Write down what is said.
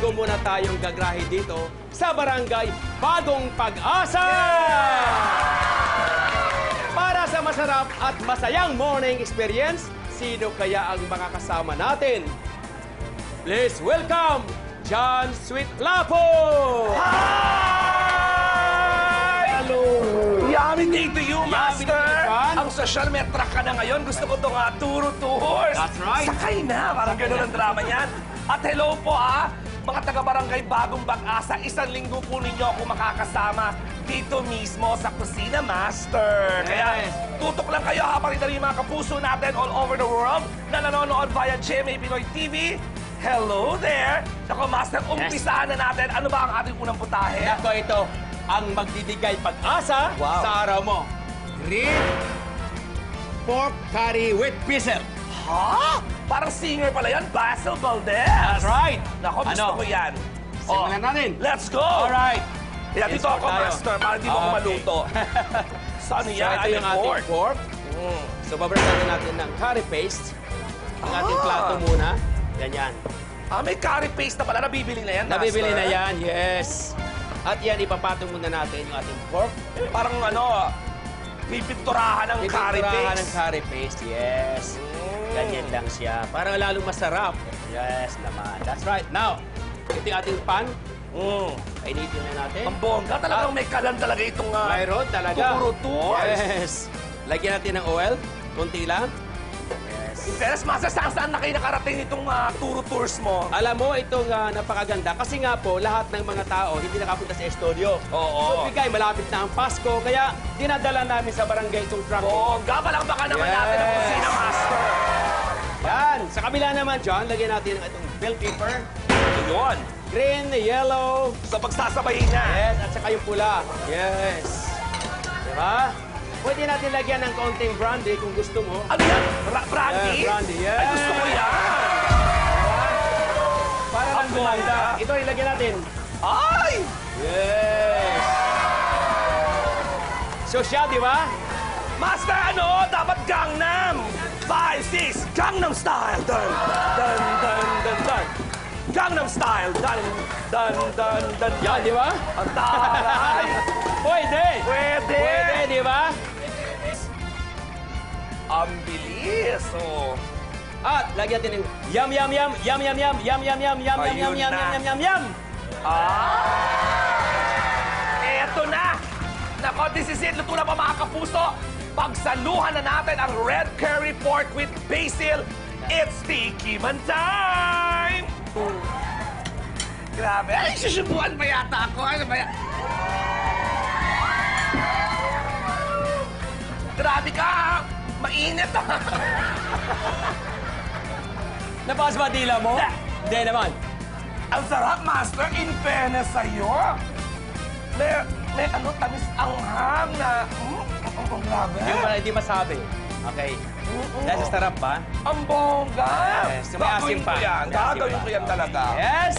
bago muna tayong gagrahe dito sa Barangay Bagong Pag-asa! Para sa masarap at masayang morning experience, sino kaya ang makakasama natin? Please welcome John Sweet Lapo! Hi! Hello! Yummy day to you, Yummy Master! day, Juan. Ang social metra ka na ngayon. Gusto ko itong Turo Tours. That's right. Sakay na. Parang gano'n ang drama niyan. At hello po, mga taga-barangay Bagong Pag-asa. 1 linggo po ninyo ako makakasama dito mismo sa Kusina, Master. Kaya tutok lang kayo habang ito yung mga kapuso natin all over the world na nanonood via GMA Pinoy TV. Hello there! Ako, Master, umpisaan na natin. Ano ba ang ating unang putahe? Ako ito, ang magdidikay pag-asa Wow. sa araw mo. Grilled pork curry with pickle. Ha? Parang singer pala yan, Basil Valdez. That's right. Nako, gusto Ano? ko yan. Simulan natin. Let's go! Alright. Kaya dito Let's ako, go tayo. Master, para di mo ako Okay. maluto. So, ano So, yan? ito yung ating pork. Mm. So, babrasan natin ng curry paste. Ang ating plato muna. Ganyan. May curry paste na pala. Nabibili na yan, Master. Nabibili na yan, yes. At yan, ipapatong muna natin yung ating pork. Parang pipinturahan ng curry Pipinturahan paste. ng curry paste, yes. Ganyan lang siya. Para lalong masarap. Yes, naman. That's right. Now, ito yung ating pan. Mm. Painitin na natin. Ang bongga. Talagang may kalan talaga itong Mayroon talaga. Turo Tours. Yes. Lagyan natin ng oil. Kunti lang. Yes. Interes, Master, saan na kayo nakarating itong Turo Tours mo? Alam mo, itong napakaganda. Kasi nga po, lahat ng mga tao hindi nakapunta sa studio. Oo. So, bigay, malapit na ang Pasko. Kaya, dinadala namin sa barangay itong truck. Bongga. Palakpakan naman Yes. natin ang kusina, Master. Yan. Sa kabila naman, John, lagyan natin ng itong bell pepper. Yun. Green, yellow, So, pagsasabayin na. yes, at saka yung pula. Yes. Diba? Pwede natin lagyan ng konting brandy kung gusto mo. Ano yan? Brandy? Yeah, brandy, yes. Ay, gusto ko yan. Para Ang lang gumanda. bongga. Ito, ilagyan natin. Ay! Yes. So siya, di ba? Master, dapat Gangnam! 5, 6, Gangnam Style! Dun, dun, dun, dun, dun. Gangnam Style! Dun, dun, dun, dun. Yan, di ba? Ang taray! Pwede. Pwede! Pwede, di ba? Ang bilis, oh. At lagyan natin ng yum, yum, yum, yum, yum, yum, yum, yum, yum, yum, Ayun yum, yum, na. yum, yum, yum. Eto na! Nako, this is it. Luto na pa, mga kapuso. Pagsaluhan na natin ang red curry pork with basil. It's Tiki Man time! Grabe. Ay, susubuan pa yata ako. Ano ba yan? Grabe ka! Mainit ah! Napas ba dila mo? Hindi naman. Ang sarap, Master. In fairness sa'yo. May tamis anghang na... grabe. Yung wala hindi masabi. Okay. Dahil sa sarap ba? Ang bongga! Yes, yung may asim pa. Gagawin ko yan. May asim Gagawin pa. ko yan talaga. Yes.